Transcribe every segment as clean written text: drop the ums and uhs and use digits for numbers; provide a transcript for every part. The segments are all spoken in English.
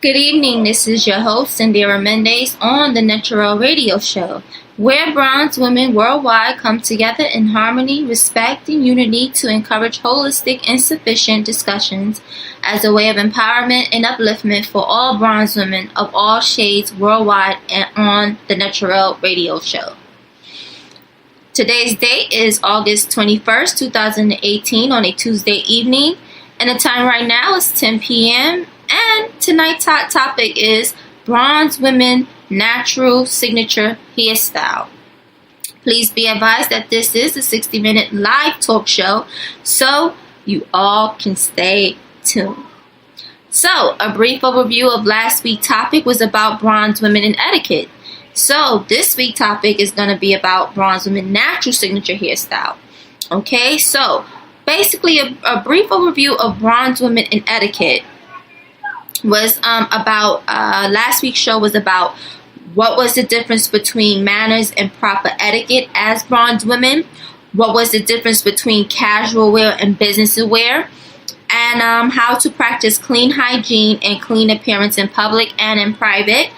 Good evening, this is your host, Indira Mendez, on the NETERAL radio show, where bronze women worldwide come together in harmony, respect, and unity to encourage holistic and sufficient discussions as a way of empowerment and upliftment for all bronze women of all shades worldwide and on the NETERAL radio show. Today's date is August 21st, 2018 on a Tuesday evening, and the time right now is 10 p.m. And tonight's hot topic is bronze women natural signature hairstyle. Please be advised that this is a 60-minute live talk show, so you all can stay tuned. So, a brief overview of last week's topic was about bronze women and etiquette. So, this week's topic is going to be about bronze women natural signature hairstyle. Okay, so basically a brief overview of bronze women and etiquette was about last week's show was about what was the difference between manners and proper etiquette as bronze women, what was the difference between casual wear and business wear, and how to practice clean hygiene and clean appearance in public and in private,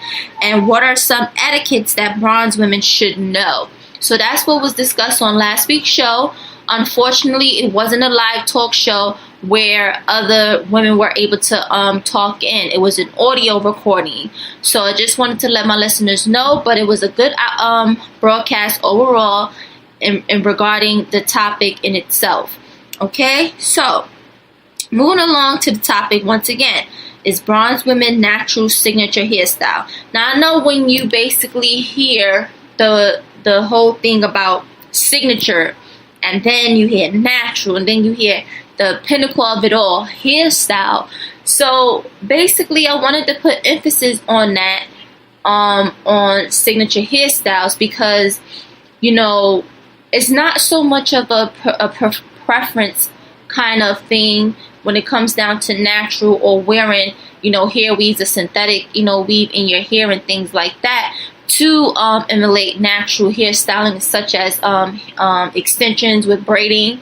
and what are some etiquettes that bronze women should know. So that's what was discussed on last week's show. Unfortunately, it wasn't a live talk show where other women were able to talk in. It was an audio recording. So I just wanted to let my listeners know, but it was a good broadcast overall in regarding the topic in itself. Okay, so moving along to the topic once again is bronze women natural signature hairstyle. Now I know when you basically hear the whole thing about signature, and then you hear natural, and then you hear the pinnacle of it all, hairstyle. So basically I wanted to put emphasis on that, on signature hairstyles, because, you know, it's not so much of a preference kind of thing when it comes down to natural or wearing, you know, hair weaves, a synthetic, you know, weave in your hair and things like that, to emulate natural hairstyling, such as extensions with braiding,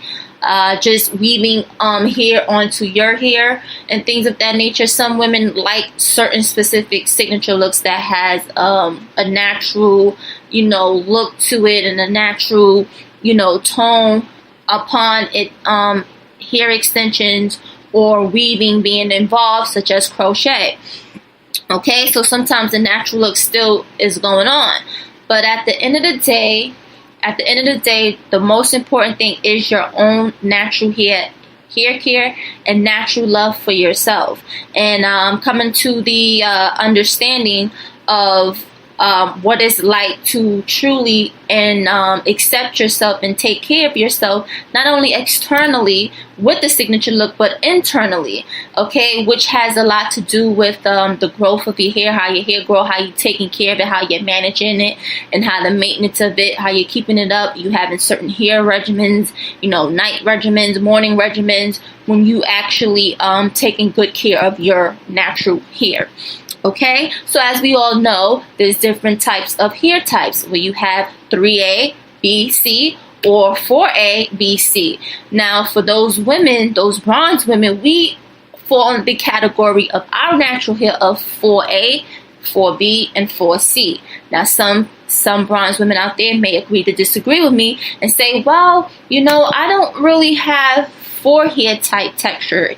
just weaving hair onto your hair and things of that nature. Some women like certain specific signature looks that has a natural, you know, look to it, and a natural, you know, tone upon it, hair extensions or weaving being involved, such as crochet. Okay, so sometimes the natural look still is going on, but at the end of the day, the most important thing is your own natural hair care and natural love for yourself, and coming to the understanding of what it's like to truly and accept yourself and take care of yourself, not only externally with the signature look, but internally, okay, which has a lot to do with the growth of your hair, how your hair grow, how you're taking care of it, how you're managing it, and how the maintenance of it, how you're keeping it up. You having certain hair regimens, you know, night regimens, morning regimens, when you actually taking good care of your natural hair. Okay, so as we all know, there's different types of hair types, where you have 3A, B, C, or 4A, B, C. Now, for those women, those bronze women, we fall in the category of our natural hair of 4A, 4B, and 4C. Now, some bronze women out there may agree to disagree with me and say, well, you know, I don't really have four type texture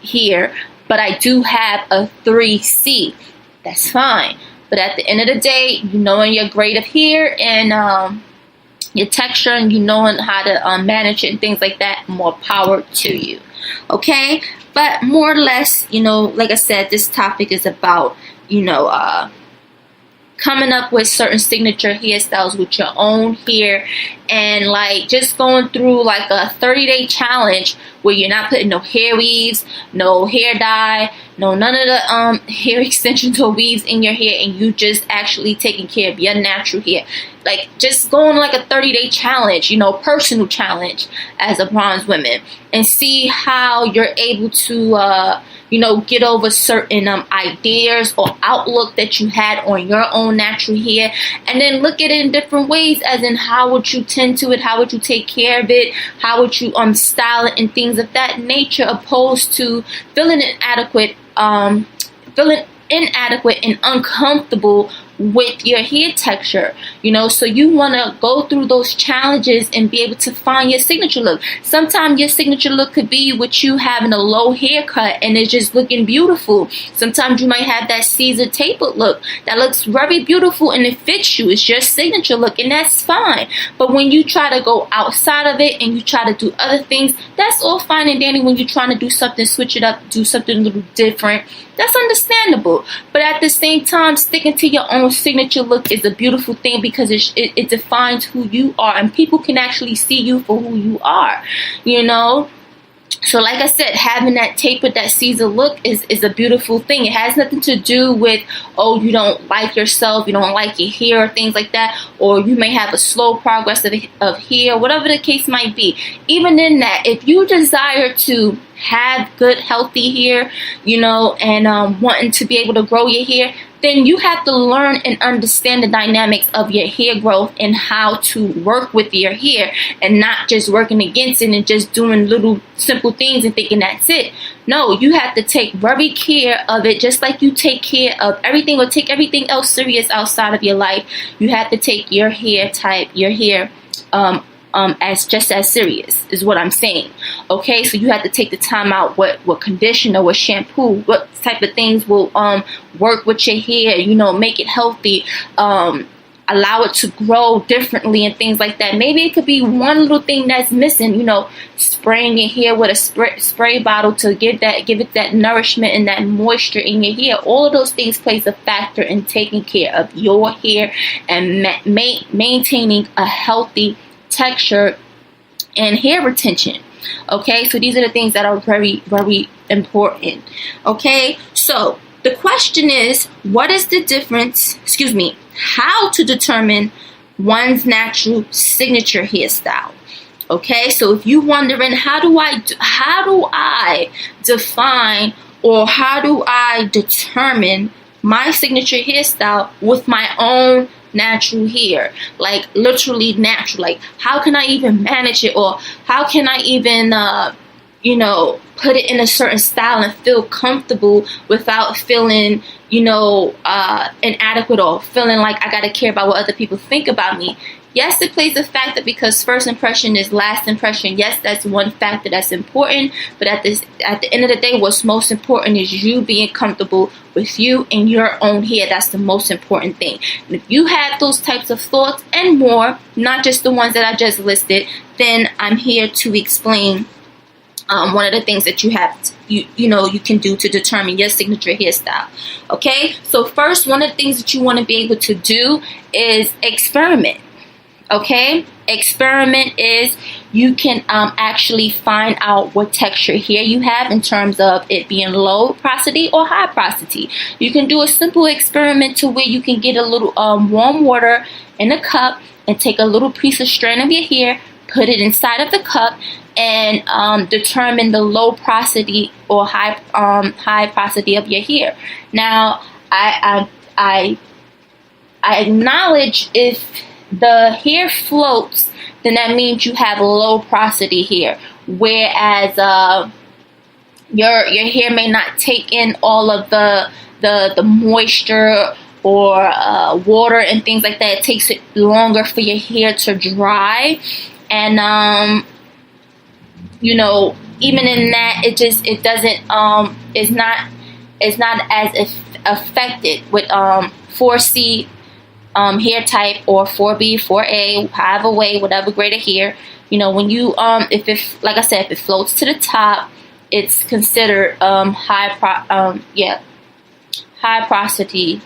here, but I do have a 3C. That's fine. But at the end of the day, you knowing your grade of hair and your texture, and you knowing how to manage it and things like that, more power to you. Okay? But more or less, you know, like I said, this topic is about, you know, coming up with certain signature hairstyles with your own hair, and like just going through like a 30-day challenge where you're not putting no hair weaves, no hair dye, none of the hair extensions or weaves in your hair, and you just actually taking care of your natural hair. Like just going like a 30-day challenge, you know, personal challenge as a bronze woman, and see how you're able to get over certain ideas or outlook that you had on your own natural hair, and then look at it in different ways, as in how would you tend to it, how would you take care of it, how would you style it, and things of that nature, opposed to feeling inadequate and uncomfortable with your hair texture. So you want to go through those challenges and be able to find your signature look. Sometimes your signature look could be with you having a low haircut and it's just looking beautiful. Sometimes you might have that Caesar tapered look that looks very beautiful and it fits you. It's your signature look, and that's fine. But when you try to go outside of it and you try to do other things, that's all fine and dandy. When you're trying to do something, switch it up, do something a little different, that's understandable. But at the same time, sticking to your own signature look is a beautiful thing, because it defines who you are, and people can actually see you for who you are. So like I said, having that tapered, that Caesar look is a beautiful thing. It has nothing to do with, oh, you don't like yourself, you don't like your hair, or things like that, or you may have a slow progress of hair, whatever the case might be. Even in that, if you desire to have good, healthy hair, and wanting to be able to grow your hair, then you have to learn and understand the dynamics of your hair growth and how to work with your hair, and not just working against it and just doing little simple things and thinking that's it. No, you have to take very care of it, just like you take care of everything, or take everything else serious outside of your life. You have to take your hair type, your hair, as just as serious, is what I'm saying. Okay, so you have to take the time out. What conditioner, what shampoo, what type of things will work with your hair, make it healthy, allow it to grow differently and things like that. Maybe it could be one little thing that's missing, spraying your hair with a spray bottle to give it that nourishment and that moisture in your hair. All of those things plays a factor in taking care of your hair and maintaining a healthy texture and hair retention. Okay, so these are the things that are very, very important. Okay, so the question is, what is the difference, how to determine one's natural signature hairstyle? Okay, so if you're wondering, how do I define, or how do I determine my signature hairstyle with my own natural hair, like literally natural, like how can I even manage it, or how can I even put it in a certain style and feel comfortable without feeling inadequate, or feeling like I gotta care about what other people think about me? Yes, it plays a factor, because first impression is last impression. Yes, that's one factor that's important, but at the end of the day, what's most important is you being comfortable with you and your own hair. That's the most important thing. And if you have those types of thoughts and more, not just the ones that I just listed, then I'm here to explain one of the things that you have you can do to determine your signature hairstyle. Okay, so first, one of the things that you want to be able to do is experiment. Okay, experiment is you can actually find out what texture hair you have in terms of it being low porosity or high porosity. You can do a simple experiment to where you can get a little warm water in a cup and take a little piece of strand of your hair, put it inside of the cup, and determine the low porosity or high porosity of your hair. Now, I acknowledge if the hair floats, then that means you have low porosity hair, whereas your hair may not take in all of the moisture or water and things like that. It takes it longer for your hair to dry, and even in that, it's not as affected with 4C hair type, or 4B, 4A, however way, whatever grade of hair. When you if it floats to the top, it's considered low porosity.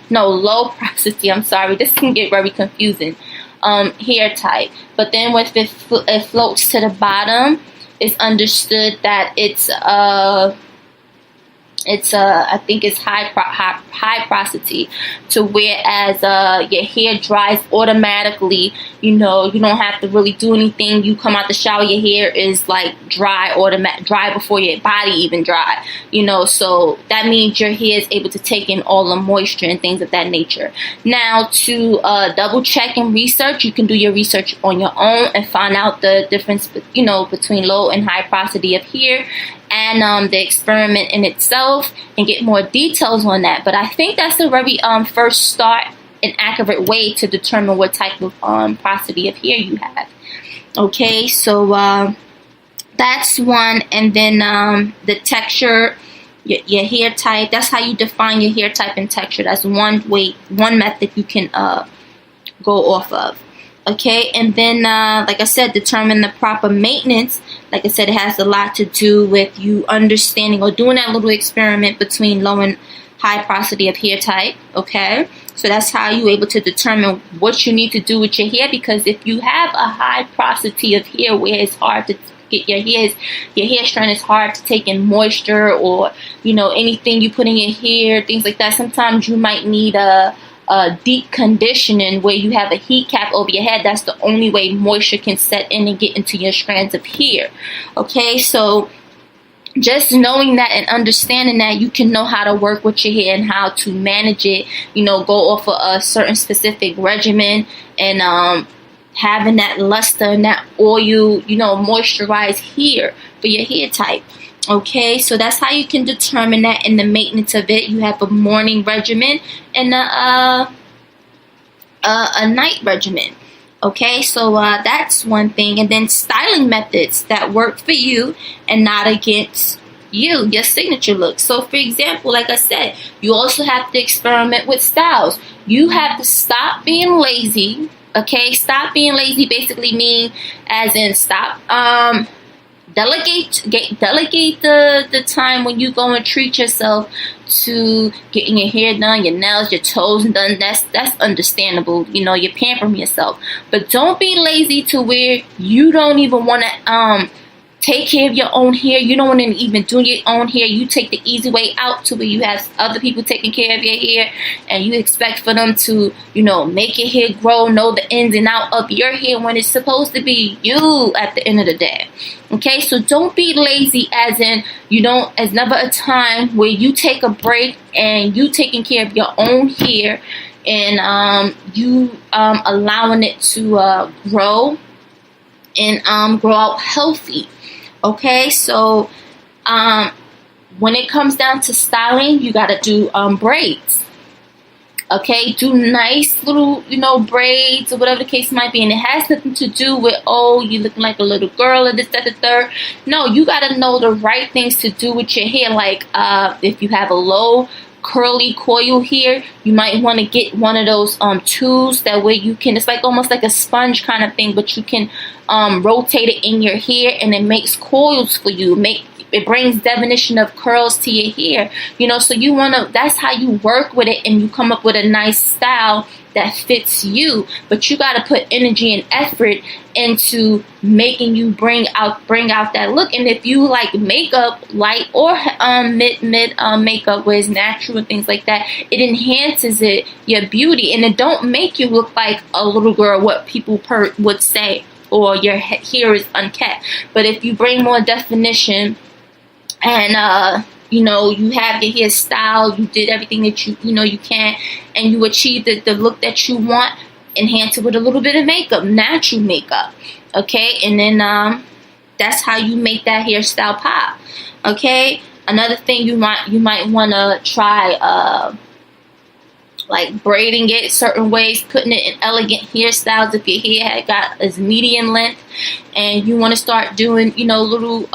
I'm sorry, this can get very confusing. Hair type. But then if it floats to the bottom, it's understood that it's It's I think it's high porosity, to whereas your hair dries automatically. You know, you don't have to really do anything. You come out the shower, your hair is like dry before your body even dry. You know, so that means your hair is able to take in all the moisture and things of that nature. Now, to double check and research, you can do your research on your own and find out the difference, you know, between low and high porosity of hair, and the experiment in itself, and get more details on that. But I think that's the very first start, an accurate way to determine what type of porosity of hair you have. Okay, so that's one. And then the texture, your hair type, that's how you define your hair type and texture. That's one method you can go off of. Okay, and then like I said, determine the proper maintenance. Like I said, it has a lot to do with you understanding or doing that little experiment between low and high porosity of hair type. Okay, so that's how you're able to determine what you need to do with your hair, because if you have a high porosity of hair where it's hard to get your hair strand is hard to take in moisture, or you know, anything you put in your hair, things like that, sometimes you might need a deep conditioning where you have a heat cap over your head. That's the only way moisture can set in and get into your strands of hair. Okay, so just knowing that and understanding that, you can know how to work with your hair and how to manage it. You know, go off of a certain specific regimen, and having that luster and that oil, you know, moisturize hair for your hair type. Okay, so that's how you can determine that in the maintenance of it. You have a morning regimen and a night regimen. Okay, so that's one thing. And then styling methods that work for you and not against you, your signature look. So for example, like I said, you also have to experiment with styles. You have to stop being lazy. Okay, stop being lazy basically mean as in stop delegate the time when you go and treat yourself to getting your hair done, your nails, your toes done. That's understandable. You know, you're pampering yourself, but don't be lazy to where you don't even want to take care of your own hair. You don't want to even do your own hair. You take the easy way out to where you have other people taking care of your hair, and you expect for them to, you know, make your hair grow, know the ins and out of your hair when it's supposed to be you at the end of the day. Okay, so don't be lazy, as in there's never a time where you take a break and you taking care of your own hair, and you allowing it to grow and grow out healthy. Okay, so when it comes down to styling, you gotta do braids. Okay, do nice little, braids or whatever the case might be. And it has nothing to do with, oh, you looking like a little girl or this, that, the third. No, you got to know the right things to do with your hair. Like if you have a low curly coil hair, you might want to get one of those tools. That way you can, it's like almost like a sponge kind of thing, but you can rotate it in your hair and it makes coils for you. It brings definition of curls to your hair, so you want to, that's how you work with it, and you come up with a nice style that fits you. But you got to put energy and effort into making you bring out that look. And if you like makeup, light or mid makeup where it's natural and things like that, it enhances your beauty, and it don't make you look like a little girl, what people would say, or your hair is unkept. But if you bring more definition, and you have your hairstyle, you did everything that you can, and you achieve the look that you want, enhance it with a little bit of makeup, natural makeup. Okay, and then that's how you make that hairstyle pop. Okay, another thing you might want to try like braiding it certain ways, putting it in elegant hairstyles. If your hair is medium length and you want to start doing little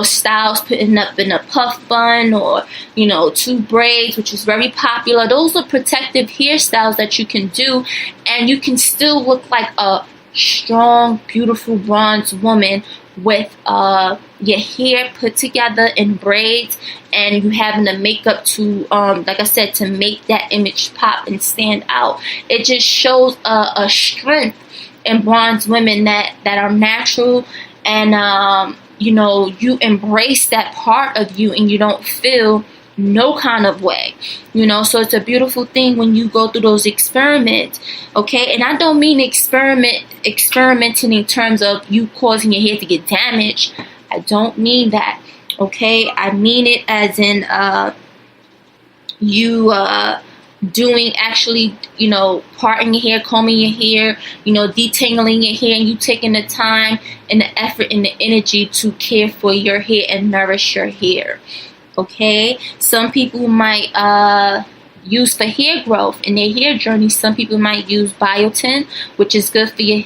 styles, putting up in a puff bun, or two braids, which is very popular. Those are protective hairstyles that you can do, and you can still look like a strong, beautiful bronze woman with your hair put together in braids, and you having the makeup to like I said, to make that image pop and stand out. It just shows a strength in bronze women that are natural and you know, you embrace that part of you and you don't feel no kind of way, you know. So it's a beautiful thing when you go through those experiments, okay? And I don't mean experimenting in terms of you causing your hair to get damaged. I don't mean that, okay? I mean it as in you doing actually, you know, parting your hair, combing your hair, you know, detangling your hair, and you taking the time and the effort and the energy to care for your hair and nourish your hair. Okay, some people might use for hair growth in their hair journey. Some people might use biotin, which is good for your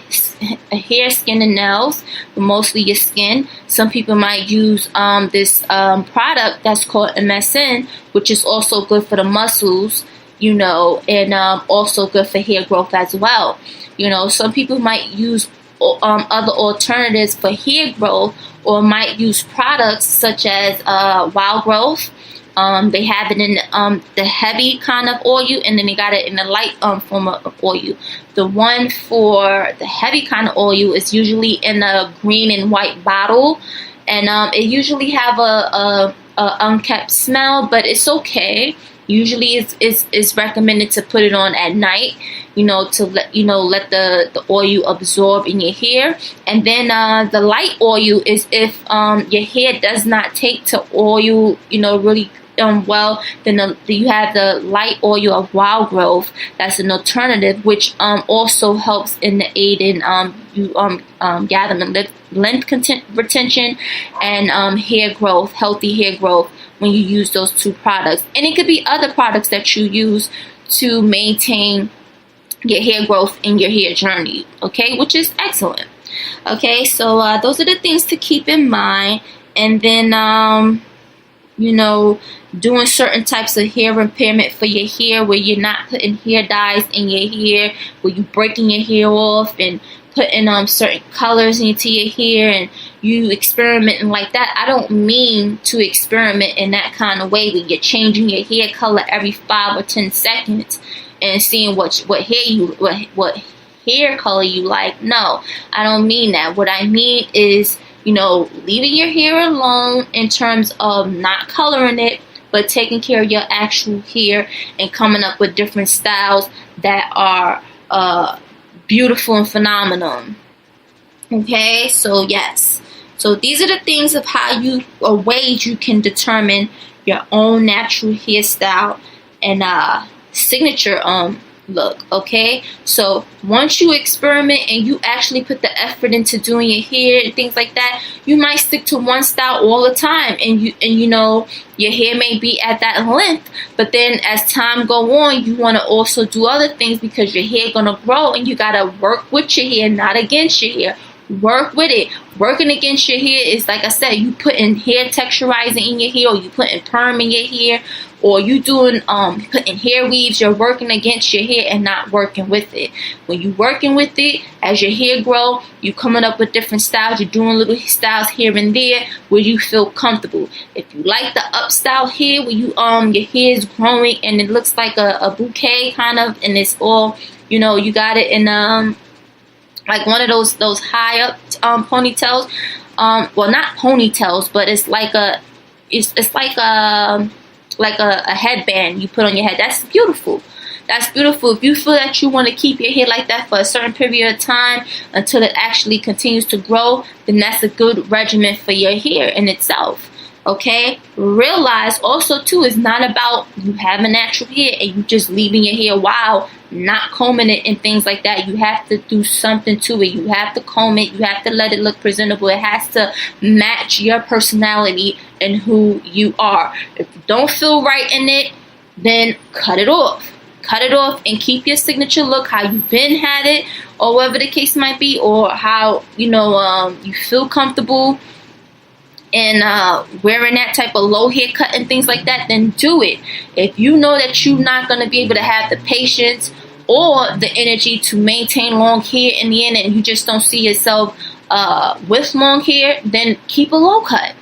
hair, skin, and nails, but mostly your skin. Some people might use this product that's called MSN, which is also good for the muscles, you know, and also good for hair growth as well. You know, some people might use other alternatives for hair growth, or might use products such as wild growth. They have it in the heavy kind of oil, and then they got it in the light form of oil. The one for the heavy kind of oil is usually in a green and white bottle, and it usually have a unkept smell, but it's okay. Usually it's recommended to put it on at night, you know, to let the oil absorb in your hair. And then the light oil is if your hair does not take to oil, you know, really well, then you have the light oil of wild growth. That's an alternative, which also helps in the aid in gathering length retention and hair growth, healthy hair growth, when you use those two products. And it could be other products that you use to maintain your hair growth in your hair journey, okay, which is excellent. Okay, so those are the things to keep in mind. And then you know, doing certain types of hair impairment for your hair, where you're not putting hair dyes in your hair, where you're breaking your hair off and putting certain colors into your hair, and you experimenting like that. I don't mean to experiment in that kind of way, where you're changing your hair color every 5 or 10 seconds and seeing what hair color you like. No, I don't mean that. What I mean is, you know, leaving your hair alone in terms of not coloring it, but taking care of your actual hair and coming up with different styles that are beautiful and phenomenal. Okay, so yes. So these are the things of ways you can determine your own natural hairstyle and signature look. Okay, so once you experiment and you actually put the effort into doing your hair and things like that, you might stick to one style all the time, and you know, your hair may be at that length, but then as time go on, you want to also do other things, because your hair gonna grow, and you gotta work with your hair, not against your hair. Work with it. Working against your hair is, like I said, you putting hair texturizer in your hair, or you putting perm in your hair, or you doing putting hair weaves. You're working against your hair and not working with it. When you working with it, as your hair grow, you coming up with different styles. You're doing little styles here and there where you feel comfortable. If you like the up style hair, where you your hair is growing and it looks like a bouquet kind of, and it's all, you know, you got it in like one of those high up ponytails. Well, not ponytails, but it's like it's like a headband you put on your head. That's beautiful. That's beautiful. If you feel that you want to keep your hair like that for a certain period of time until it actually continues to grow, then that's a good regimen for your hair in itself. Okay, realize also too, it's not about you having natural hair and you just leaving your hair wild, not combing it and things like that. You have to do something to it. You have to comb it. You have to let it look presentable. It has to match your personality and who you are. If you don't feel right in it, then cut it off. Cut it off and keep your signature look, how you've been had it, or whatever the case might be, or how, you know, you feel comfortable and wearing that type of low haircut and things like that, then do it. If you know that you're not going to be able to have the patience or the energy to maintain long hair in the end, and you just don't see yourself with long hair, then keep a low cut.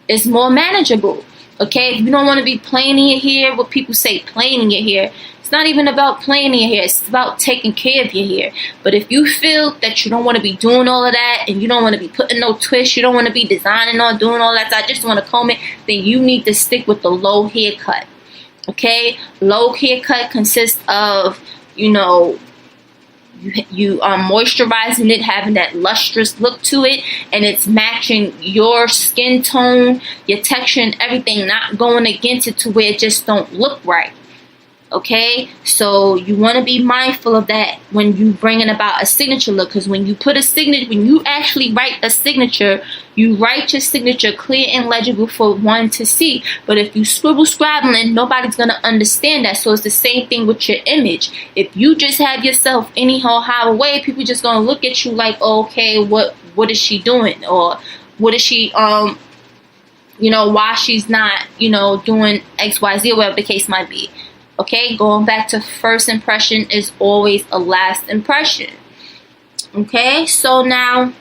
It's more manageable. Okay, if you don't want to be plain in your hair, what people say plain in your hair, It's not even about playing in your hair. It's about taking care of your hair. But if you feel that you don't want to be doing all of that, and you don't want to be putting no twists, you don't want to be designing or doing all that, I just want to comb it, then you need to stick with the low haircut. Okay, low haircut consists of, you know, you moisturizing it, having that lustrous look to it, and it's matching your skin tone, your texture, and everything, not going against it to where it just don't look right. Okay, so you want to be mindful of that when you bringing about a signature look, because when you put a signature, when you actually write a signature, you write your signature clear and legible for one to see. But if you scribbling, nobody's gonna understand that. So it's the same thing with your image. If you just have yourself anyhow how way, people just gonna look at you like, okay, what is she doing, or what is she you know, why she's not, you know, doing XYZ or whatever the case might be. Okay, going back to first impression is always a last impression. Okay, so now,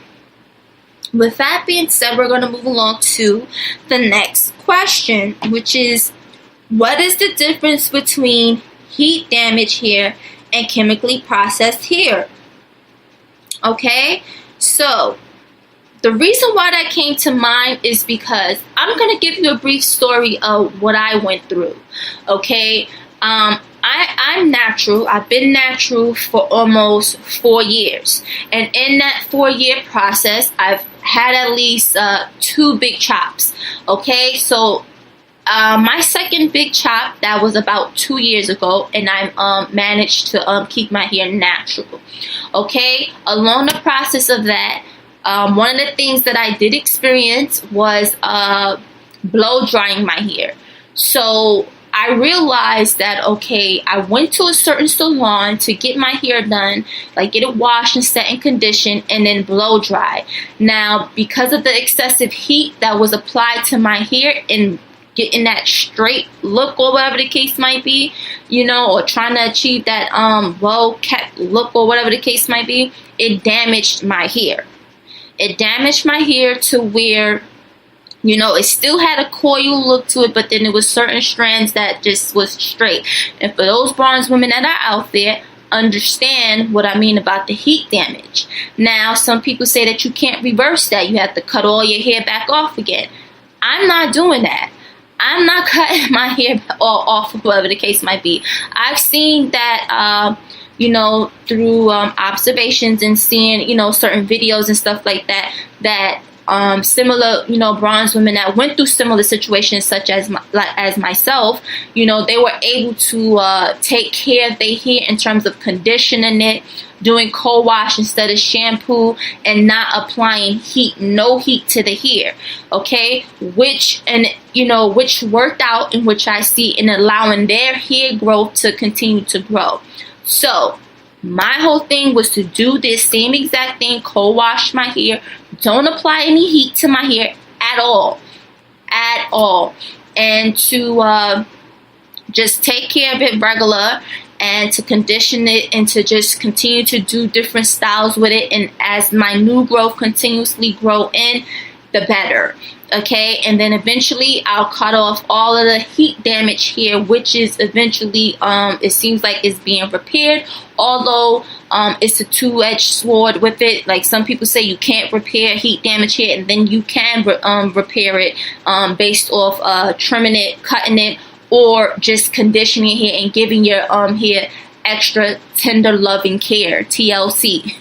with that being said, we're going to move along to the next question, which is, what is the difference between heat damage hair and chemically processed hair? Okay, so the reason why that came to mind is because I'm going to give you a brief story of what I went through. Okay, I'm natural. I've been natural for almost 4 years. And in that 4-year process, I've had at least 2 big chops. Okay, so my second big chop, that was about 2 years ago, and I managed to keep my hair natural. Okay, along the process of that, one of the things that I did experience was blow drying my hair. So I realized that, okay, I went to a certain salon to get my hair done, like get it washed and set in condition, and then blow dry. Now, because of the excessive heat that was applied to my hair and getting that straight look or whatever the case might be, you know, or trying to achieve that well kept look or whatever the case might be, it damaged my hair. It damaged my hair to where, you know, it still had a coil look to it, but then there was certain strands that just was straight. And for those bronze women that are out there, understand what I mean about the heat damage. Now, some people say that you can't reverse that. You have to cut all your hair back off again. I'm not doing that. I'm not cutting my hair all off, whatever the case might be. I've seen that, you know, through observations and seeing, you know, certain videos and stuff like that, that similar, you know, bronze women that went through similar situations such as myself, you know, they were able to take care of their hair in terms of conditioning it, doing co-wash instead of shampoo, and not applying heat, no heat to the hair. Okay, which worked out, in which I see in allowing their hair growth to continue to grow. So my whole thing was to do this same exact thing, co-wash my hair, don't apply any heat to my hair at all, and to just take care of it regular, and to condition it, and to just continue to do different styles with it. And as my new growth continuously grow in, the better. Okay, and then eventually I'll cut off all of the heat damage here, which is eventually it seems like it's being repaired, although it's a two-edged sword with it. Like some people say you can't repair heat damage here, and then you can repair it based off trimming it, cutting it, or just conditioning hair and giving your hair extra tender loving care, TLC.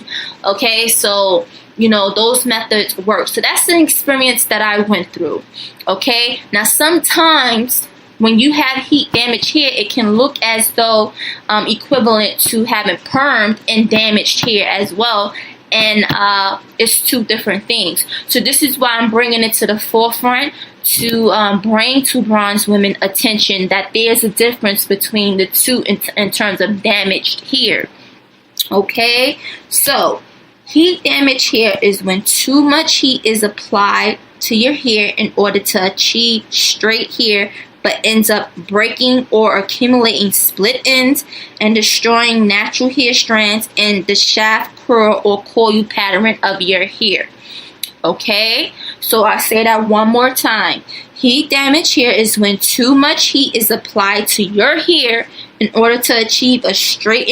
Okay, so you know, those methods work. So that's an experience that I went through. Okay, now sometimes when you have heat damage hair, it can look as though equivalent to having permed and damaged hair as well, and it's 2 different things. So this is why I'm bringing it to the forefront, to bring to bronze women attention that there's a difference between the 2 in terms of damaged hair. Okay, so heat damage hair is when too much heat is applied to your hair in order to achieve straight hair, but ends up breaking or accumulating split ends and destroying natural hair strands in the shaft, curl, or coil pattern of your hair. Okay, so I say that one more time. Heat damage hair is when too much heat is applied to your hair in order to achieve a straight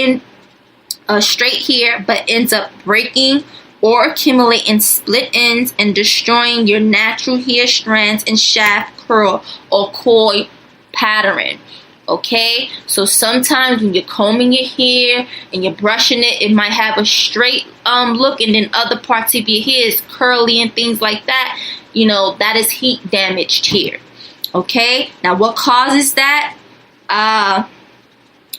hair, but ends up breaking or accumulating split ends and destroying your natural hair strands and shaft curl or coil pattern. Okay, so sometimes when you're combing your hair and you're brushing it, it might have a straight look, and then other parts of your hair is curly and things like that. You know, that is heat damaged hair. Okay, now what causes that?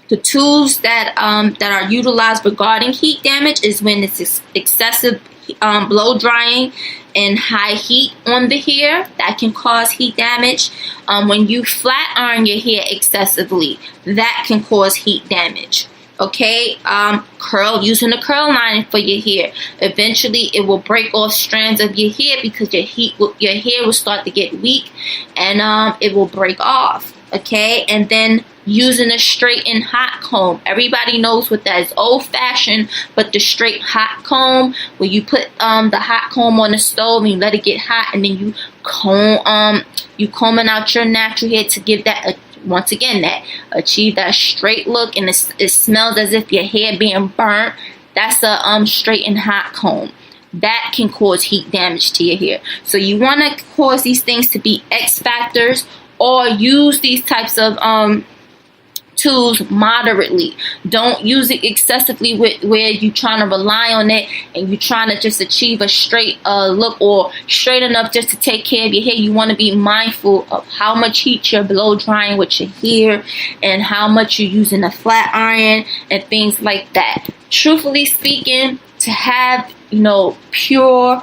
The tools that are utilized regarding heat damage is when it's excessive blow drying and high heat on the hair. That can cause heat damage. When you flat iron your hair excessively, that can cause heat damage. Okay, using a curl line for your hair, eventually it will break off strands of your hair because your hair will start to get weak, and it will break off. Okay, and then using a straight and hot comb. Everybody knows what that is, old fashioned, but the straight hot comb, where you put the hot comb on the stove and you let it get hot, and then you combing out your natural hair to give that once again, that achieve that straight look, and it smells as if your hair being burnt. That's a straight and hot comb. That can cause heat damage to your hair. So you want to cause these things to be X factors, or use these types of tools moderately. Don't use it excessively where you're trying to rely on it and you're trying to just achieve a straight look, or straight enough just to take care of your hair. You want to be mindful of how much heat you're blow drying with your hair and how much you're using a flat iron and things like that. Truthfully speaking, to have, you know, pure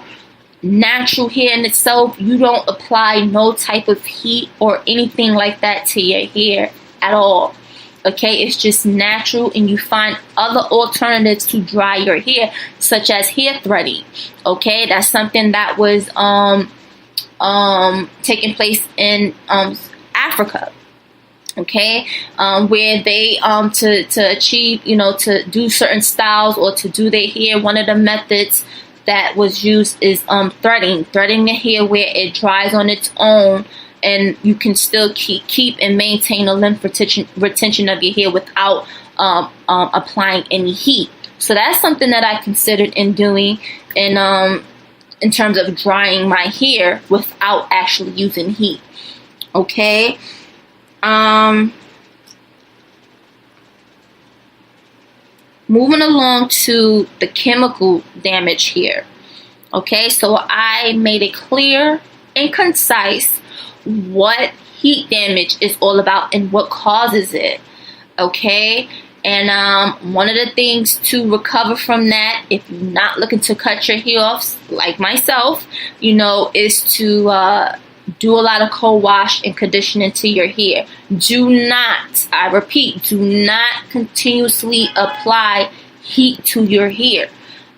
natural hair in itself, you don't apply no type of heat or anything like that to your hair at all. Okay, it's just natural, and you find other alternatives to dry your hair, such as hair threading. Okay, that's something that was taking place in Africa. Okay, where they to achieve, you know, to do certain styles or to do their hair, one of the methods that was used is threading the hair where it dries on its own, and you can still keep and maintain a length retention of your hair without applying any heat. So that's something that I considered in doing in terms of drying my hair without actually using heat. Okay. Moving along to the chemical damage here. Okay, so I made it clear and concise what heat damage is all about and what causes it. Okay, and one of the things to recover from that, if you're not looking to cut your hair off like myself, you know, is to do a lot of cold wash and conditioning to your hair. Do not, I repeat, do not continuously apply heat to your hair.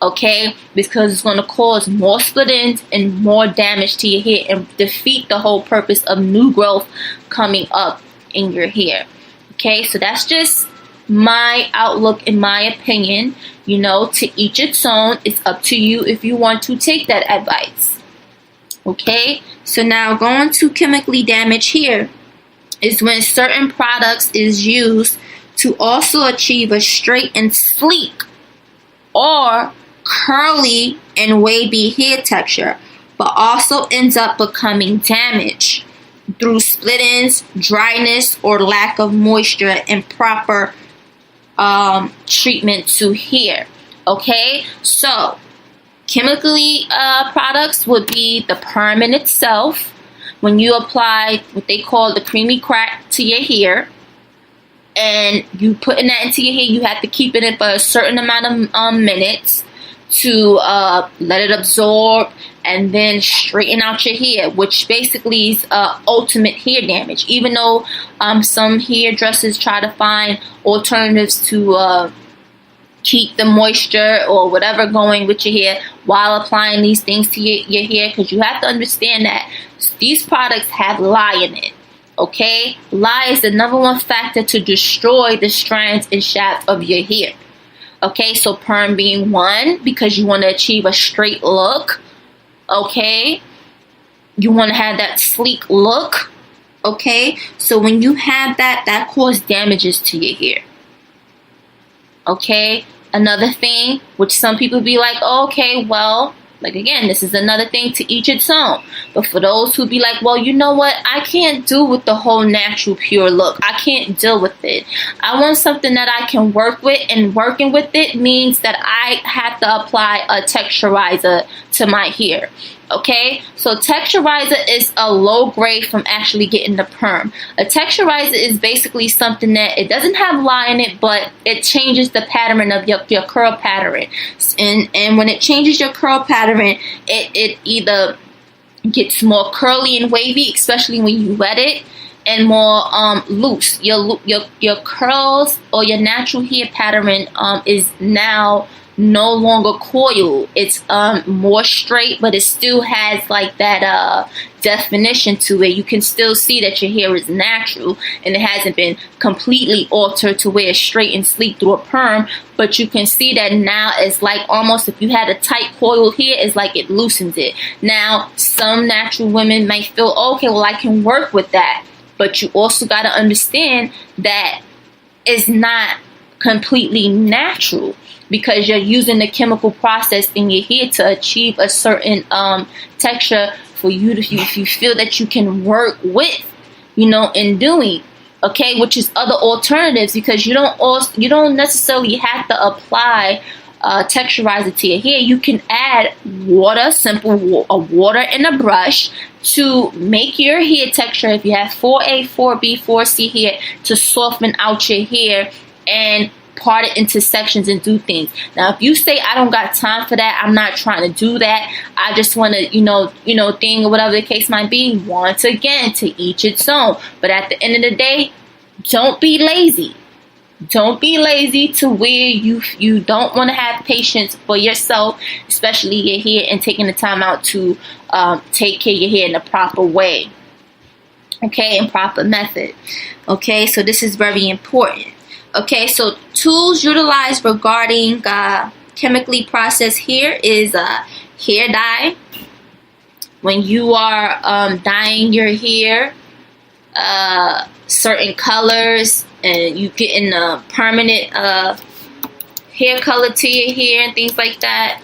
Okay, because it's going to cause more split ends and more damage to your hair and defeat the whole purpose of new growth coming up in your hair. Okay, so that's just my outlook and my opinion. You know, to each its own. It's up to you if you want to take that advice. Okay, so now going to chemically damage hair is when certain products is used to also achieve a straight and sleek or curly and wavy hair texture, but also ends up becoming damaged through split ends, dryness, or lack of moisture and proper treatment to hair. Okay, so chemically products would be the perm in itself. When you apply what they call the creamy crack to your hair, and you putting that into your hair, you have to keep it in for a certain amount of minutes to let it absorb and then straighten out your hair, which basically is ultimate hair damage. Even though some hairdressers try to find alternatives to keep the moisture or whatever going with your hair while applying these things to your hair, because you have to understand that these products have lye in it. Okay, lye is the number one factor to destroy the strands and shaft of your hair. Okay, so perm being one, because you want to achieve a straight look. Okay, you want to have that sleek look. Okay, so when you have that, that causes damages to your hair. Okay, another thing, which some people be like, oh, okay, well, like again, this is another thing, to each its own. But for those who be like, well, you know what, I can't do with the whole natural pure look. I can't deal with it. I want something that I can work with, and working with it means that I have to apply a texturizer to my hair. Okay, so texturizer is a low grade from actually getting the perm. A texturizer is basically something that it doesn't have lye in it, but it changes the pattern of your curl pattern. And when it changes your curl pattern, it either gets more curly and wavy, especially when you wet it, and more loose. Your curls or your natural hair pattern is now no longer coiled. It's more straight, but it still has like that definition to it. You can still see that your hair is natural and it hasn't been completely altered to where it's straight and sleek through a perm, but you can see that now it's like almost if you had a tight coiled hair, it's like it loosens it. Now some natural women may feel, okay, well, I can work with that, but you also got to understand that it's not completely natural, because you're using the chemical process in your hair to achieve a certain texture for you to, if you feel that you can work with, you know, in doing. Okay, which is other alternatives, because you don't necessarily have to apply texturizer to your hair. You can add water, simple water and a brush to make your hair texture. If you have 4A, 4B, 4C hair, to soften out your hair and part it into sections and do things. Now, if you say, I don't got time for that, I'm not trying to do that, I just want to, thing or whatever the case might be, once again, to each its own. But at the end of the day, don't be lazy. Don't be lazy to where you don't want to have patience for yourself, especially your hair, and taking the time out to take care of your hair in the proper way. Okay, in proper method. Okay, so this is very important. Okay, so tools utilized regarding chemically processed hair is hair dye. When you are dyeing your hair certain colors, and you getting a permanent hair color to your hair and things like that,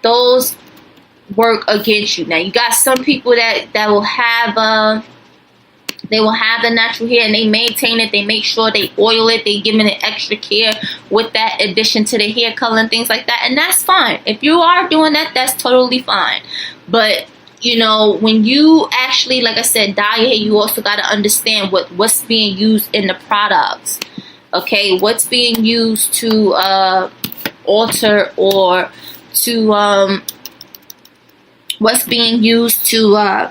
those work against you. Now, you got some people that will have they will have the natural hair and they maintain it. They make sure they oil it. They give it an extra care with that addition to the hair color and things like that. And that's fine. If you are doing that, that's totally fine. But, when you actually, like I said, dye your hair, you also got to understand what's being used in the products. Okay, what's being used to alter or to what's being used to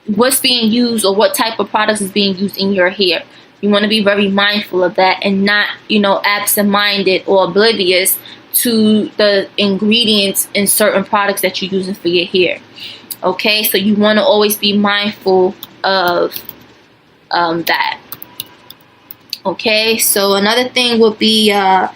what's being used, or what type of products is being used in your hair. You want to be very mindful of that, and not, absent-minded or oblivious to the ingredients in certain products that you're using for your hair. Okay, so you want to always be mindful of that. Okay, so another thing would be hair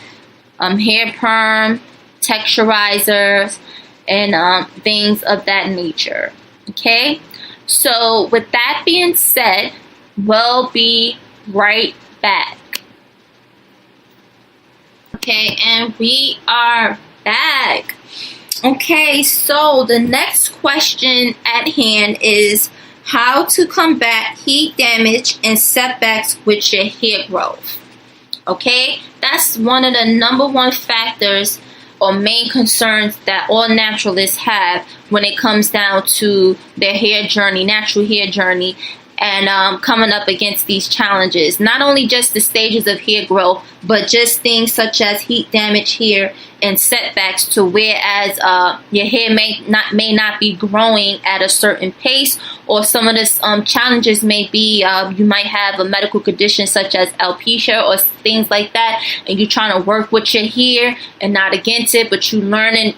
perm, texturizers, and things of that nature. Okay, so with that being said, we'll be right back. Okay, and we are back. Okay, so the next question at hand is how to combat heat damage and setbacks with your hair growth. Okay, that's one of the number one factors or main concerns that all naturalists have when it comes down to their hair journey, natural hair journey, and coming up against these challenges. Not only just the stages of hair growth, but just things such as heat damage hair and setbacks, to whereas your hair may not be growing at a certain pace, or some of the challenges may be you might have a medical condition such as alopecia or things like that, and you're trying to work with your hair and not against it, but you learning,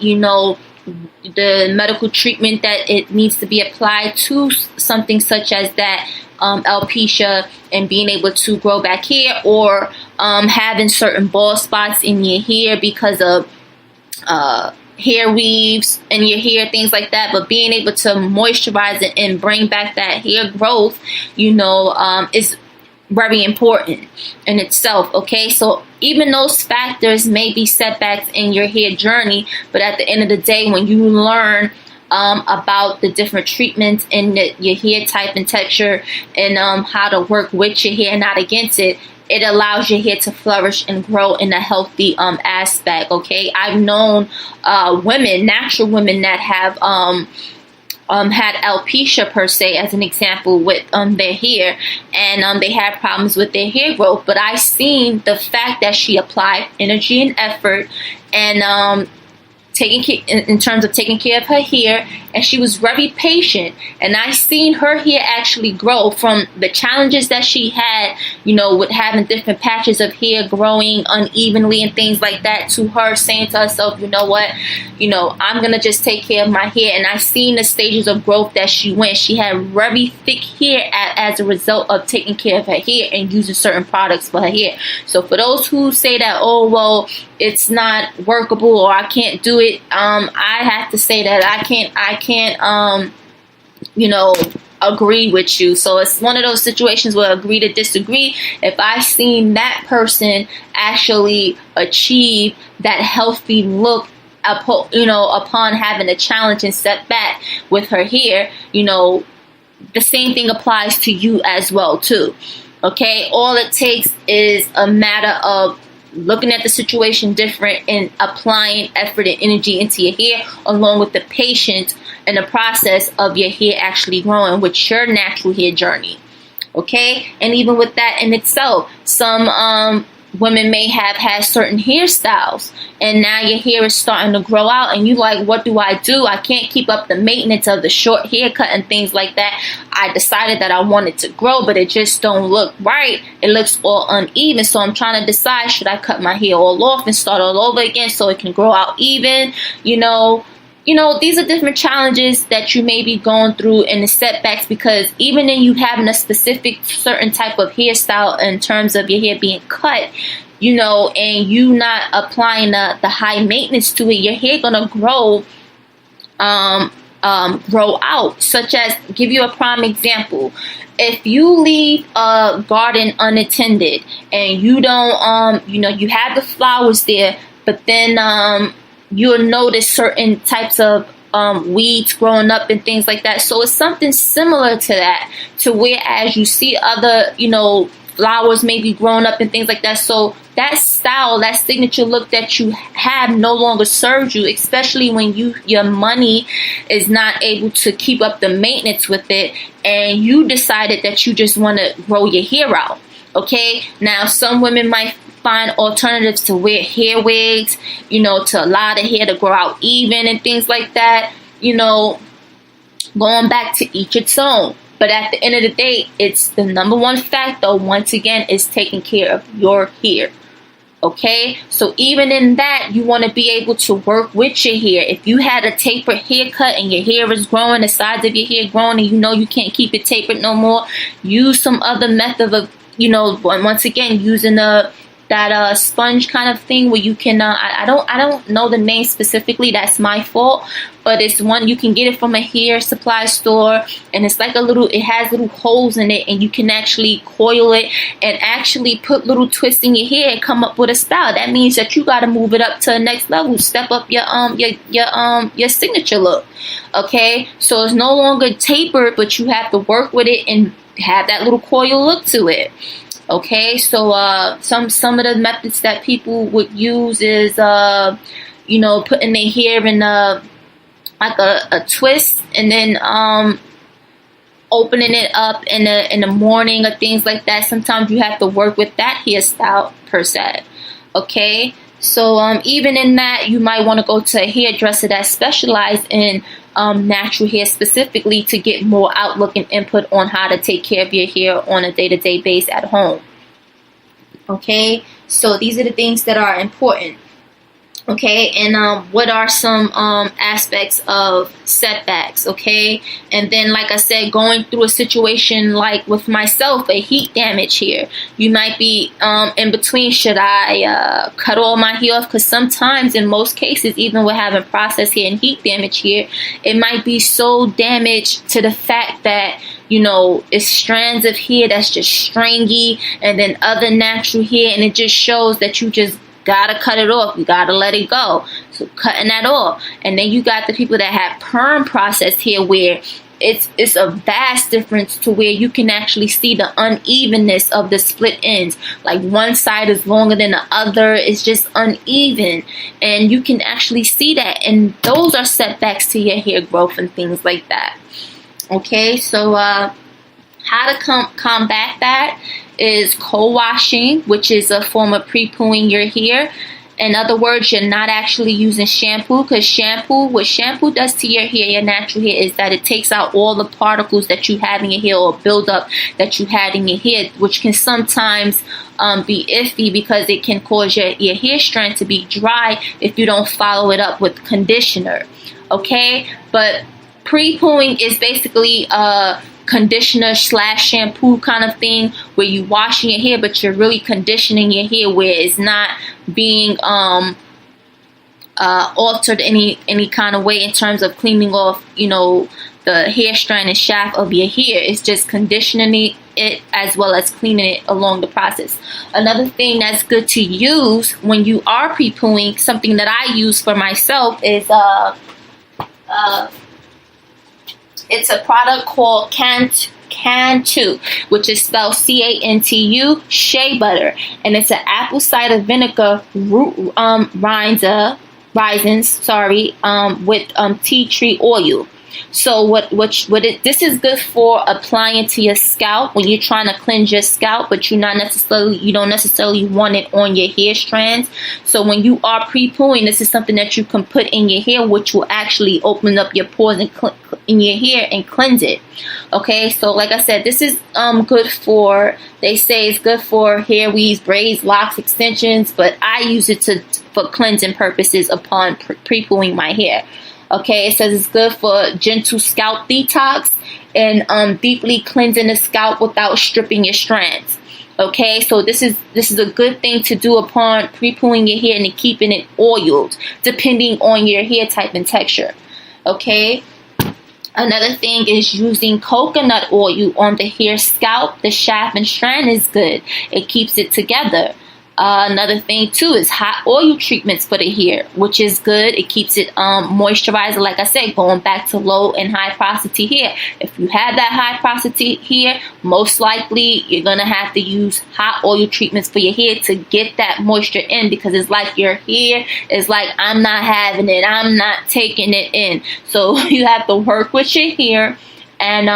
the medical treatment that it needs to be applied to something such as that alopecia, and being able to grow back hair, or having certain bald spots in your hair because of hair weaves in your hair, things like that. But being able to moisturize it and bring back that hair growth, is very important in itself. Okay, so even those factors may be setbacks in your hair journey, but at the end of the day, when you learn about the different treatments and your hair type and texture, and how to work with your hair, not against it, it allows your hair to flourish and grow in a healthy aspect. Okay, I've known women, natural women, that have had alopecia per se, as an example, with their hair, and they have problems with their hair growth. But I seen the fact that she applied energy and effort, and in terms of taking care of her hair, and she was very patient, and I seen her hair actually grow from the challenges that she had, with having different patches of hair growing unevenly and things like that, to her saying to herself, you know what, I'm gonna just take care of my hair. And I seen the stages of growth that she went. She had very thick hair as a result of taking care of her hair and using certain products for her hair. So for those who say that, oh well, it's not workable or I can't do it, I have to say that I can't agree with you. So it's one of those situations where agree to disagree. If I seen that person actually achieve that healthy look upon having a challenge and setback with her hair, the same thing applies to you as well too. Okay, all it takes is a matter of looking at the situation different and applying effort and energy into your hair, along with the patience and the process of your hair actually growing with your natural hair journey. Okay, and even with that in itself, some women may have had certain hairstyles, and now your hair is starting to grow out, and you like, what do? I can't keep up the maintenance of the short haircut and things like that. I decided that I wanted to grow, but it just don't look right. It looks all uneven, so I'm trying to decide, should I cut my hair all off and start all over again so it can grow out even? These are different challenges that you may be going through, and the setbacks, because even in you having a specific certain type of hairstyle in terms of your hair being cut, and you not applying the high maintenance to it, your hair gonna grow out. Such as, give you a prime example, if you leave a garden unattended and you don't you have the flowers there, but then you'll notice certain types of weeds growing up and things like that. So it's something similar to that, to where as you see other flowers maybe growing up and things like that. So that style, that signature look that you have no longer serves you, especially when your money is not able to keep up the maintenance with it, and you decided that you just want to grow your hair out. Okay, now some women might find alternatives to wear hair wigs, to allow the hair to grow out even and things like that. Going back to each its own. But at the end of the day, it's the number one factor, once again, is taking care of your hair. Okay, so even in that, you want to be able to work with your hair. If you had a tapered haircut and your hair is growing, the sides of your hair growing, and you can't keep it tapered no more, use some other method of, once again, using that sponge kind of thing where you can I don't know the name specifically, that's my fault, but it's one you can get it from a hair supply store, and it's like it has little holes in it, and you can actually coil it and actually put little twists in your hair and come up with a style. That means that you got to move it up to the next level, step up your signature look. Okay, so it's no longer tapered, but you have to work with it and have that little coil look to it. Okay, so some of the methods that people would use is putting their hair in a twist, and then opening it up in the morning or things like that. Sometimes you have to work with that hairstyle per se. Okay, so even in that, you might want to go to a hairdresser that specializes in natural hair specifically, to get more outlook and input on how to take care of your hair on a day-to-day basis at home. Okay, so these are the things that are important. Okay, and what are some aspects of setbacks? Okay, and then like I said, going through a situation like with myself, a heat damage here, you might be in between, should I cut all my hair off? Because sometimes, in most cases, even with having processed hair and heat damage here, it might be so damaged to the fact that, you know, it's strands of hair that's just stringy, and then other natural hair, and it just shows that you just gotta cut it off. You gotta let it go. So cutting that off. And then you got the people that have perm processed hair, where it's a vast difference to where you can actually see the unevenness of the split ends. Like one side is longer than the other. It's just uneven, and you can actually see that. And those are setbacks to your hair growth and things like that. Okay, so how to combat that is co-washing, which is a form of pre-pooing your hair. In other words, you're not actually using shampoo, because what shampoo does to your hair, your natural hair, is that it takes out all the particles that you have in your hair, or buildup that you had in your hair, which can sometimes be iffy, because it can cause your hair strand to be dry if you don't follow it up with conditioner. Okay, but pre-pooing is basically conditioner / shampoo kind of thing, where you washing your hair, but you're really conditioning your hair, where it's not being altered any kind of way in terms of cleaning off, you know, the hair strand and shaft of your hair. It's just conditioning it as well as cleaning it along the process. Another thing that's good to use when you are pre-pooing, something that I use for myself, is it's a product called Cantu, which is spelled Cantu, shea butter, and it's an apple cider vinegar raisins, with tea tree oil. So this is good for applying to your scalp when you're trying to cleanse your scalp, but you don't necessarily want it on your hair strands. So when you are pre-pooing, this is something that you can put in your hair, which will actually open up your pores in your hair and cleanse it. Okay, so like I said, this is good for, they say it's good for hair weaves, braids, locks, extensions, but I use it for cleansing purposes upon pre-pooing my hair. Okay, it says it's good for gentle scalp detox and deeply cleansing the scalp without stripping your strands. Okay, so this is a good thing to do upon pre-pooing your hair and keeping it oiled, depending on your hair type and texture. Okay, another thing is using coconut oil on the hair scalp, the shaft, and strand is good. It keeps it together. Another thing too is hot oil treatments for the hair, which is good. It keeps it moisturized. Like I said, going back to low and high porosity hair. If you have that high porosity hair, most likely you're gonna have to use hot oil treatments for your hair to get that moisture in, because it's like your hair is like, I'm not having it, I'm not taking it in. So you have to work with your hair and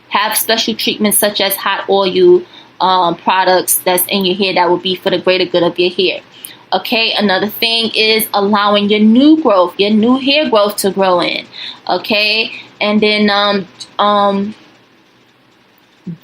have special treatments such as hot oil products that's in your hair that will be for the greater good of your hair. Okay, another thing is allowing your new hair growth to grow in. Okay, and then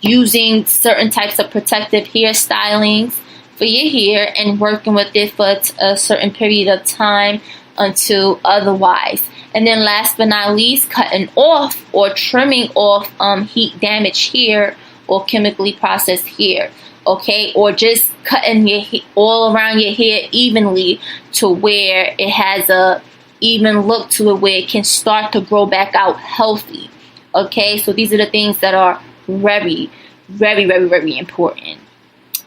using certain types of protective hair stylings for your hair and working with it for a certain period of time until otherwise. And then last but not least, cutting off or trimming off heat damaged hair or chemically processed hair. Okay, or just cutting your all around your hair evenly to where it has a even look to it, where it can start to grow back out healthy. Okay, so these are the things that are very, very, very, very important.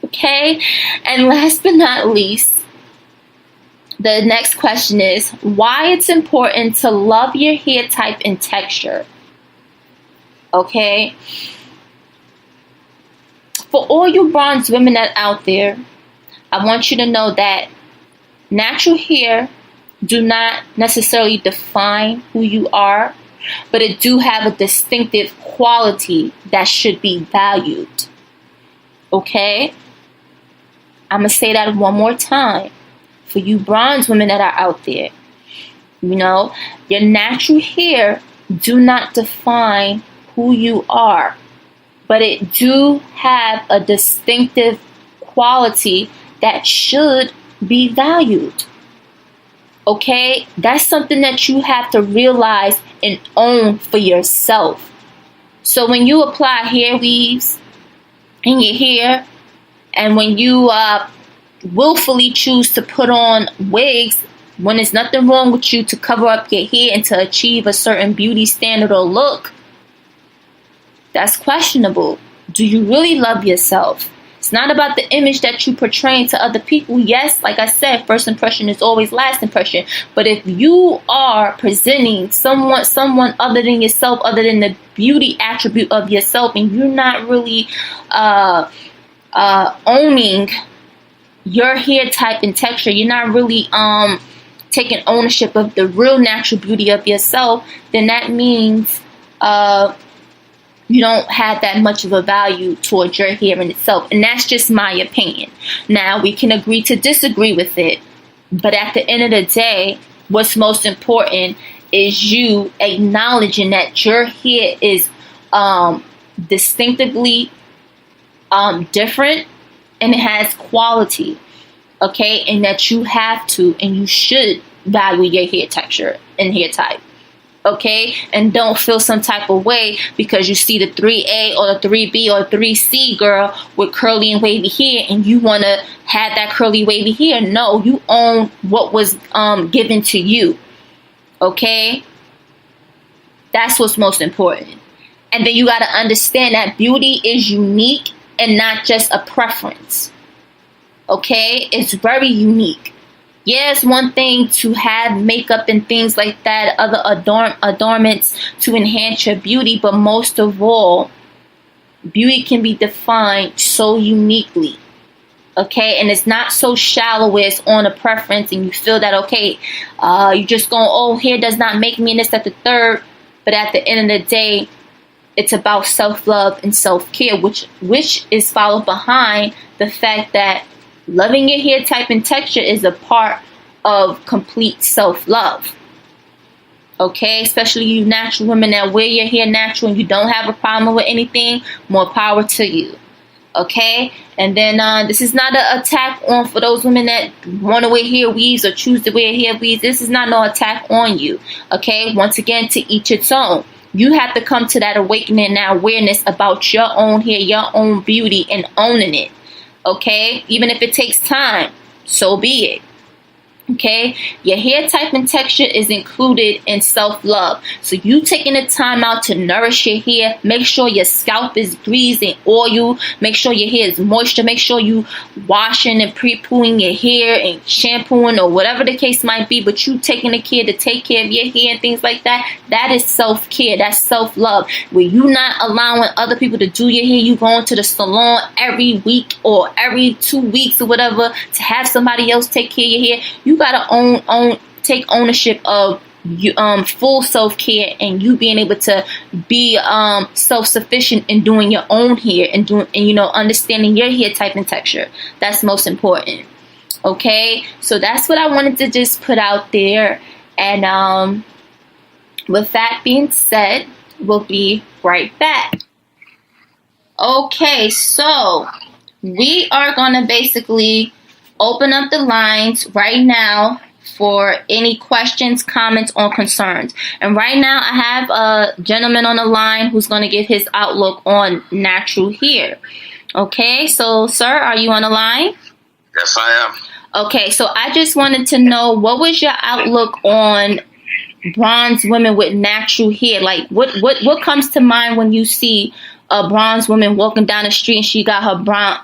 Okay, and last but not least, the next question is why it's important to love your hair type and texture. Okay, for all you bronze women that out there, I want you to know that natural hair do not necessarily define who you are, but it do have a distinctive quality that should be valued. Okay? I'm going to say that one more time. For you bronze women that are out there, you know, your natural hair do not define who you are, but it do have a distinctive quality that should be valued. Okay? That's something that you have to realize and own for yourself. So when you apply hair weaves in your hair, and when you willfully choose to put on wigs, when there's nothing wrong with you to cover up your hair and to achieve a certain beauty standard or look, that's questionable. Do you really love yourself? It's not about the image that you portray to other people. Yes, like I said, first impression is always last impression. But if you are presenting someone other than yourself, other than the beauty attribute of yourself, and you're not really owning your hair type and texture, you're not really taking ownership of the real natural beauty of yourself, then that means you don't have that much of a value towards your hair in itself. And that's just my opinion. Now, we can agree to disagree with it. But at the end of the day, what's most important is you acknowledging that your hair is distinctively different and it has quality. Okay? And that you have to and you should value your hair texture and hair type. Okay, and don't feel some type of way because you see the 3A or the 3B or 3C girl with curly and wavy hair and you want to have that curly wavy hair. No, you own what was given to you. Okay, that's what's most important. And then you got to understand that beauty is unique and not just a preference. Okay, it's very unique. Yeah, it's one thing to have makeup and things like that, other adornments to enhance your beauty, but most of all, beauty can be defined so uniquely. Okay, and it's not so shallow where it's on a preference and you feel that, okay, you just going, oh, hair does not make me and this, that, the third. But at the end of the day, it's about self-love and self-care, which is followed behind the fact that loving your hair type and texture is a part of complete self-love. Okay, especially you natural women that wear your hair natural and you don't have a problem with anything, more power to you. Okay, and then this is not an attack on for those women that want to wear hair weaves or choose to wear hair weaves. This is not no attack on you. Okay, once again, to each its own. You have to come to that awakening, that awareness about your own hair, your own beauty, and owning it. Okay, even if it takes time, so be it. Okay, your hair type and texture is included in self-love. So you taking the time out to nourish your hair, make sure your scalp is greased and oil, make sure your hair is moisture, make sure you washing and pre-pooing your hair and shampooing or whatever the case might be, but you taking the care to take care of your hair and things like that. That is self-care, that's self-love. Where you not allowing other people to do your hair, you going to the salon every week or every 2 weeks or whatever to have somebody else take care of your hair. You gotta take ownership of full self-care and you being able to be self-sufficient in doing your own hair and understanding your hair type and texture. That's most important. Okay, so that's what I wanted to just put out there. And with that being said, we'll be right back. Okay, so we are gonna basically open up the lines right now for any questions, comments, or concerns. And right now I have a gentleman on the line who's going to give his outlook on natural hair. Okay, so sir, are you on the line? Yes, I am. Okay, so I just wanted to know, what was your outlook on bronze women with natural hair? Like, what comes to mind when you see a bronze woman walking down the street and she got her brown,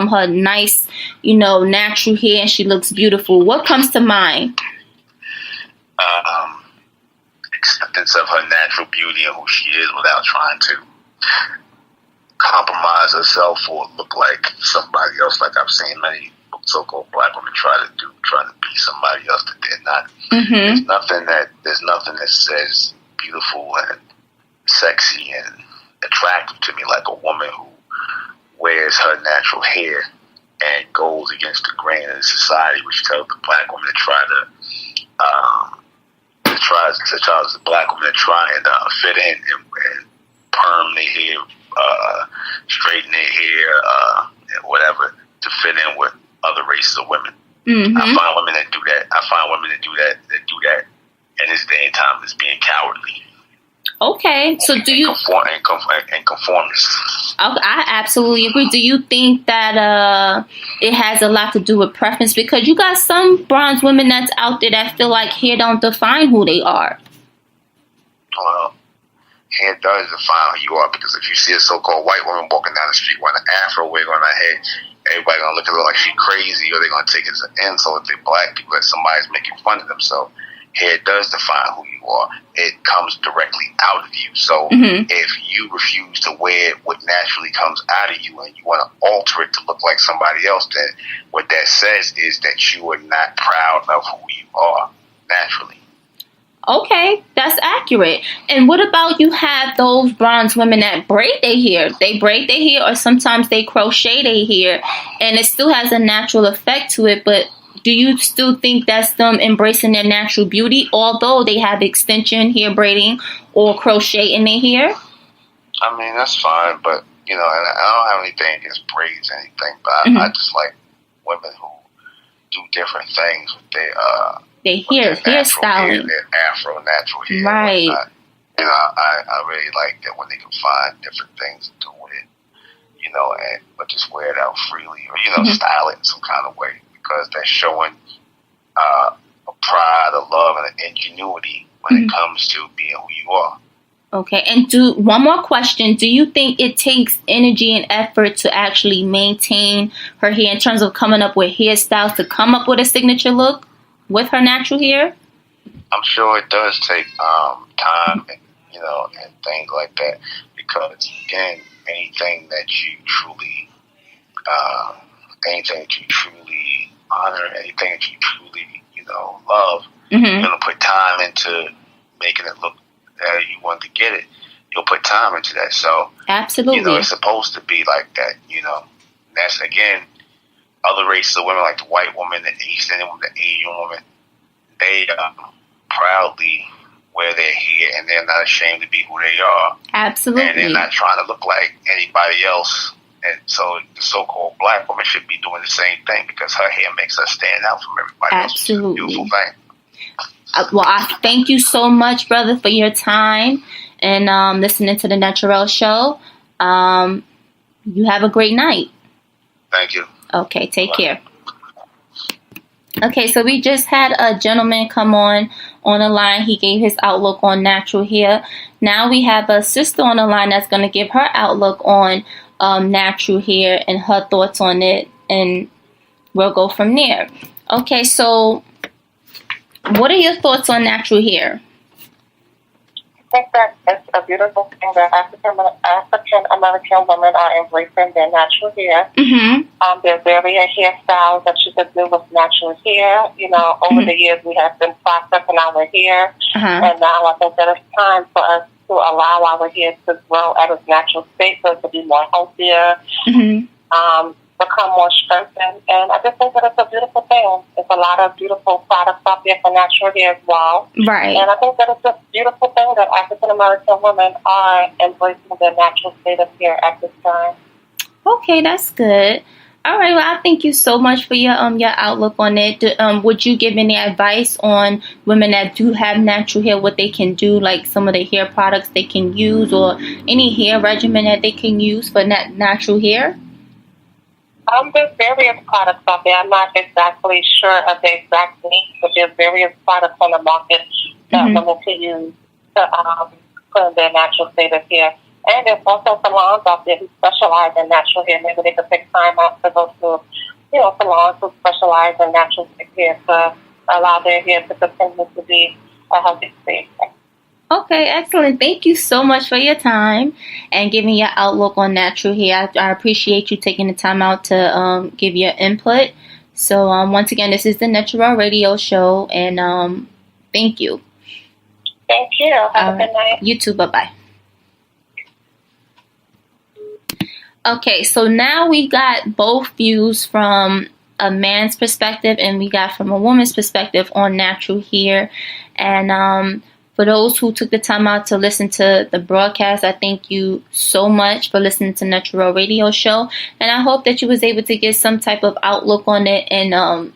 her nice, natural hair and she looks beautiful? What comes to mind? Acceptance of her natural beauty and who she is without trying to compromise herself or look like somebody else. Like I've seen many so-called black women try to be somebody else that they're not. Mm-hmm. There's nothing that says beautiful and sexy and attractive to me like a woman who wears her natural hair and goes against the grain of society, which tells the black woman to try and fit in and perm their hair, straighten their hair, and whatever to fit in with other races of women. Mm-hmm. I find women that do that. I find women that do that in this day and time as being cowardly. Okay, so do you and conformists? I absolutely agree. Do you think that it has a lot to do with preference? Because you got some bronze women that's out there that feel like hair don't define who they are. Well, hair does define who you are, because if you see a so-called white woman walking down the street wearing an afro wig on her head, everybody gonna look at her like she's crazy, or they're gonna take it as an insult if they're black people, that somebody's making fun of them. So hair does define who you are. It comes directly out of you. So if you refuse to wear what naturally comes out of you and you want to alter it to look like somebody else, then what that says is that you are not proud of who you are naturally. Okay, that's accurate. And what about you have those bronze women that braid their hair? They braid their hair, or sometimes they crochet their hair, and it still has a natural effect to it, but do you still think that's them embracing their natural beauty, although they have extension, hair braiding, or crochet in their hair? I mean, that's fine, but, and I don't have anything against braids or anything, but I just like women who do different things with their hairstyling. Their afro, natural hair. Right. I really like that when they can find different things to do with it, but just wear it out freely, or, style it in some kind of way. Because they're showing a pride, a love, and an ingenuity when it comes to being who you are. Okay, and one more question. Do you think it takes energy and effort to actually maintain her hair in terms of coming up with hairstyles to come up with a signature look with her natural hair? I'm sure it does take time and, and things like that. Because, again, anything that you truly honor, anything that you truly, love, you're going to put time into making it look how you want to get it. You'll put time into that. So, absolutely, it's supposed to be like that, That's, again, other races of women, like the white woman, the East Indian woman, the Asian woman, they proudly wear their hair, and they're not ashamed to be who they are. Absolutely. And they're not trying to look like anybody else. And so the so-called black woman should be doing the same thing, because her hair makes her stand out from everybody else. Absolutely. It's a beautiful thing. Well, I thank you so much, brother, for your time and listening to the NETERAL show. You have a great night. Thank you. Okay, take care. Okay, so we just had a gentleman come on the line. He gave his outlook on natural hair. Now we have a sister on the line that's going to give her outlook on natural hair and her thoughts on it, and we'll go from there. Okay, so what are your thoughts on natural hair? I think that it's a beautiful thing that African American women are embracing their natural hair. There's various hairstyles that you can do with natural hair. Over the years we have been processing our hair, and now I think that it's time for us to allow our hair to grow at its natural state, so it to be more healthier, become more strengthened. And I just think that it's a beautiful thing. There's a lot of beautiful products out there for natural hair as well. Right. And I think that it's a beautiful thing that African American women are embracing their natural state of hair at this time. Okay, that's good. All right, well, I thank you so much for your outlook on it. Would you give any advice on women that do have natural hair, what they can do, like some of the hair products they can use, or any hair regimen that they can use for natural hair? There's various products out there. I'm not exactly sure of the exact name, but there's various products on the market that women can use to put in their natural state of hair. And there's also salons out there who specialize in natural hair. Maybe they could take time out to go to, salons who specialize in natural hair to allow their hair to continue to be a healthy state. Okay, excellent. Thank you so much for your time and giving your outlook on natural hair. I appreciate you taking the time out to give your input. So once again, this is the NETERAL radio show, and thank you. Thank you. Have a good night. You too. Bye-bye. Okay, so now we got both views from a man's perspective and we got from a woman's perspective on natural hair. And for those who took the time out to listen to the broadcast, I thank you so much for listening to NETERAL radio show. And I hope that you was able to get some type of outlook on it and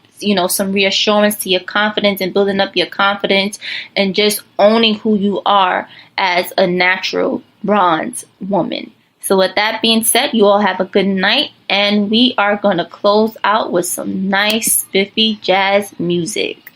some reassurance to your confidence and building up your confidence and just owning who you are as a natural bronze woman. So with that being said, you all have a good night, and we are going to close out with some nice, spiffy jazz music.